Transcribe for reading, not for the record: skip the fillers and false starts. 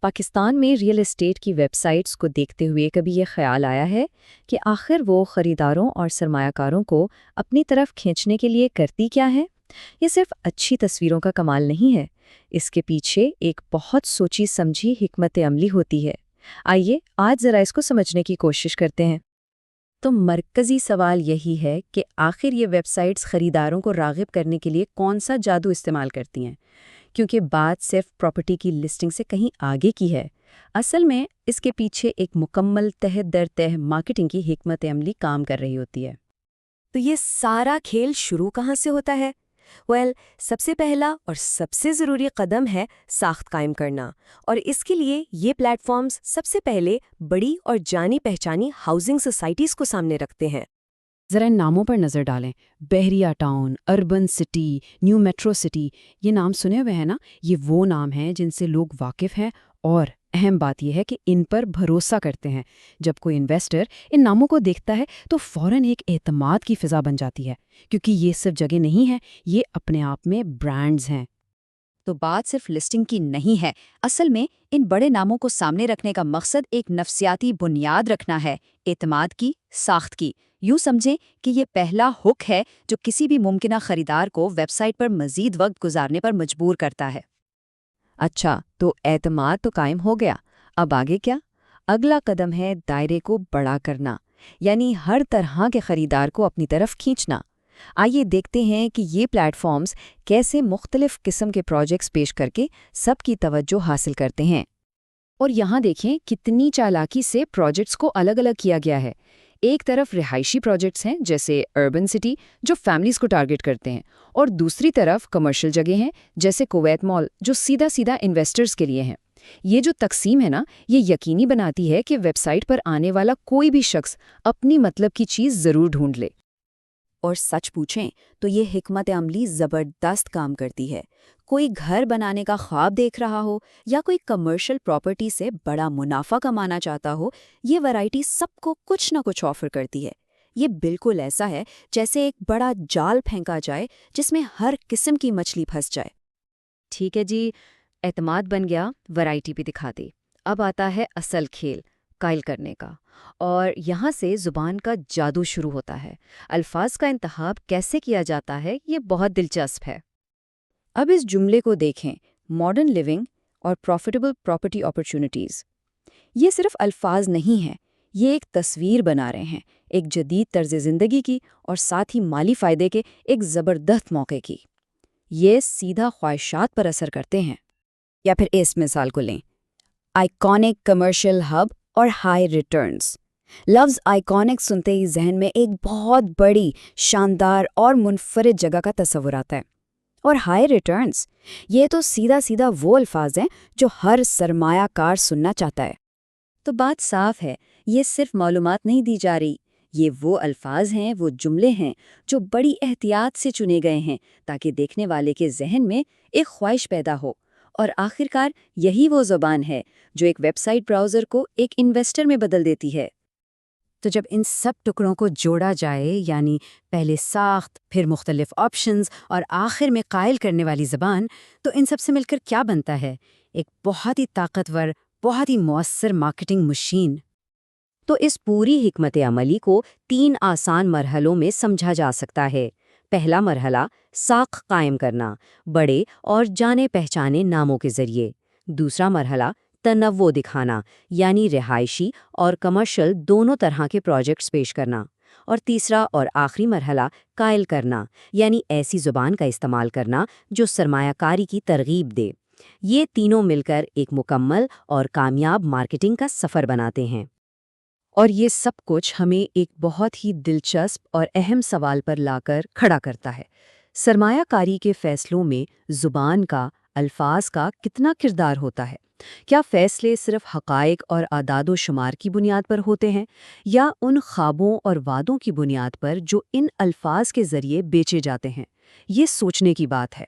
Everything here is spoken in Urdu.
پاکستان میں ریئل اسٹیٹ کی ویب سائٹس کو دیکھتے ہوئے کبھی یہ خیال آیا ہے کہ آخر وہ خریداروں اور سرمایہ کاروں کو اپنی طرف کھینچنے کے لیے کرتی کیا ہے؟ یہ صرف اچھی تصویروں کا کمال نہیں ہے، اس کے پیچھے ایک بہت سوچی سمجھی حکمت عملی ہوتی ہے۔ آئیے آج ذرا اس کو سمجھنے کی کوشش کرتے ہیں۔ تو مرکزی سوال یہی ہے کہ آخر یہ ویب سائٹس خریداروں کو راغب کرنے کے لیے کون سا جادو استعمال کرتی ہیں؟ کیونکہ بات صرف پراپرٹی کی لسٹنگ سے کہیں آگے کی ہے۔ اصل میں اس کے پیچھے ایک مکمل تہہ در تہہ مارکیٹنگ کی حکمت عملی کام کر رہی ہوتی ہے۔ تو یہ سارا کھیل شروع کہاں سے ہوتا ہے؟ سب سے پہلا اور سب سے ضروری قدم ہے ساخت قائم کرنا، اور اس کے لیے یہ پلیٹ فارمز سب سے پہلے بڑی اور جانی پہچانی ہاؤسنگ سوسائٹیز کو سامنے رکھتے ہیں۔ ذرا ان ناموں پر نظر ڈالیں، بحریہ town, urban city, new metro city, یہ نام سنے ہوئے ہیں نا؟ یہ وہ نام ہیں جن سے لوگ واقف ہیں، اور اہم بات یہ ہے کہ ان پر بھروسہ کرتے ہیں۔ جب کوئی انویسٹر ان ناموں کو دیکھتا ہے تو فوراً ایک اعتماد کی فضا بن جاتی ہے، کیونکہ یہ صرف جگہ نہیں ہے، یہ اپنے آپ میں برانڈز ہیں۔ تو بات صرف لسٹنگ کی نہیں ہے، اصل میں ان بڑے ناموں کو سامنے رکھنے کا مقصد ایک نفسیاتی بنیاد رکھنا ہے، اعتماد کی، ساخت کی۔ یوں سمجھیں کہ یہ پہلا ہک ہے جو کسی بھی ممکنہ خریدار کو ویب سائٹ پر مزید وقت گزارنے پر مجبور کرتا ہے۔ اچھا، تو اعتماد تو قائم ہو گیا، اب آگے کیا؟ اگلا قدم ہے دائرے کو بڑا کرنا، یعنی ہر طرح کے خریدار کو اپنی طرف کھینچنا۔ آئیے دیکھتے ہیں کہ یہ پلیٹ فارمز کیسے مختلف قسم کے پروجیکٹس پیش کر کے سب کی توجہ حاصل کرتے ہیں۔ اور یہاں دیکھیں کتنی چالاکی سے پروجیکٹس کو الگ الگ کیا گیا ہے۔ ایک طرف رہائشی پروجیکٹس ہیں جیسے اربن سٹی جو فیملیز کو ٹارگٹ کرتے ہیں، اور دوسری طرف کمرشل جگہ ہیں جیسے کویت مال جو سیدھا سیدھا انویسٹرز کے لیے ہیں۔ یہ جو تقسیم ہے نا، یہ یقینی بناتی ہے کہ ویب سائٹ پر آنے والا کوئی بھی شخص اپنی مطلب کی چیز ضرور ڈھونڈ لے۔ اور سچ پوچھیں تو یہ حکمت عملی زبردست کام کرتی ہے۔ کوئی گھر بنانے کا خواب دیکھ رہا ہو یا کوئی کمرشل پراپرٹی سے بڑا منافع کمانا چاہتا ہو، یہ ورائٹی سب کو کچھ نہ کچھ آفر کرتی ہے۔ یہ بالکل ایسا ہے جیسے ایک بڑا جال پھینکا جائے جس میں ہر قسم کی مچھلی پھنس جائے۔ ٹھیک ہے جی، اعتماد بن گیا، ورائٹی بھی دکھا دی۔ اب آتا ہے اصل کھیل، قائل کرنے کا، اور یہاں سے زبان کا جادو شروع ہوتا ہے۔ الفاظ کا انتخاب کیسے کیا جاتا ہے، یہ بہت دلچسپ ہے۔ اب اس جملے کو دیکھیں، ماڈرن لیونگ اور پروفیٹیبل پراپرٹی اپرچونٹیز۔ یہ صرف الفاظ نہیں ہیں، یہ ایک تصویر بنا رہے ہیں، ایک جدید طرز زندگی کی اور ساتھ ہی مالی فائدے کے ایک زبردست موقع کی۔ یہ سیدھا خواہشات پر اثر کرتے ہیں۔ یا پھر اس مثال کو لیں، آئیکونک کمرشل ہب اور ہائی ریٹرنز۔ لفظ آئیکونک سنتے ہی ذہن میں ایک بہت بڑی، شاندار اور منفرد جگہ کا تصور آتا ہے۔ اور ہائی ریٹرنز، یہ تو سیدھا سیدھا وہ الفاظ ہیں جو ہر سرمایہ کار سننا چاہتا ہے۔ تو بات صاف ہے، یہ صرف معلومات نہیں دی جا رہی، یہ وہ الفاظ ہیں، وہ جملے ہیں جو بڑی احتیاط سے چنے گئے ہیں تاکہ دیکھنے والے کے ذہن میں ایک خواہش پیدا ہو۔ اور آخرکار یہی وہ زبان ہے جو ایک ویب سائٹ براؤزر کو ایک انویسٹر میں بدل دیتی ہے۔ تو جب ان سب ٹکڑوں کو جوڑا جائے، یعنی پہلے ساخت، پھر مختلف آپشنز اور آخر میں قائل کرنے والی زبان، تو ان سب سے مل کر کیا بنتا ہے؟ ایک بہت ہی طاقتور، بہت ہی مؤثر مارکیٹنگ مشین۔ تو اس پوری حکمت عملی کو 3 آسان مرحلوں میں سمجھا جا سکتا ہے۔ پہلا مرحلہ، ساخت قائم کرنا، بڑے اور جانے پہچانے ناموں کے ذریعے۔ دوسرا مرحلہ، تنوع دکھانا، یعنی رہائشی اور کمرشل دونوں طرح کے پروجیکٹس پیش کرنا۔ اور تیسرا اور آخری مرحلہ، قائل کرنا، یعنی ایسی زبان کا استعمال کرنا جو سرمایہ کاری کی ترغیب دے۔ یہ تینوں مل کر ایک مکمل اور کامیاب مارکیٹنگ کا سفر بناتے ہیں۔ اور یہ سب کچھ ہمیں ایک بہت ہی دلچسپ اور اہم سوال پر لا کر کھڑا کرتا ہے۔ سرمایہ کاری کے فیصلوں میں زبان کا، الفاظ کا کتنا کردار ہوتا ہے؟ کیا فیصلے صرف حقائق اور اعداد و شمار کی بنیاد پر ہوتے ہیں، یا ان خوابوں اور وعدوں کی بنیاد پر جو ان الفاظ کے ذریعے بیچے جاتے ہیں؟ یہ سوچنے کی بات ہے۔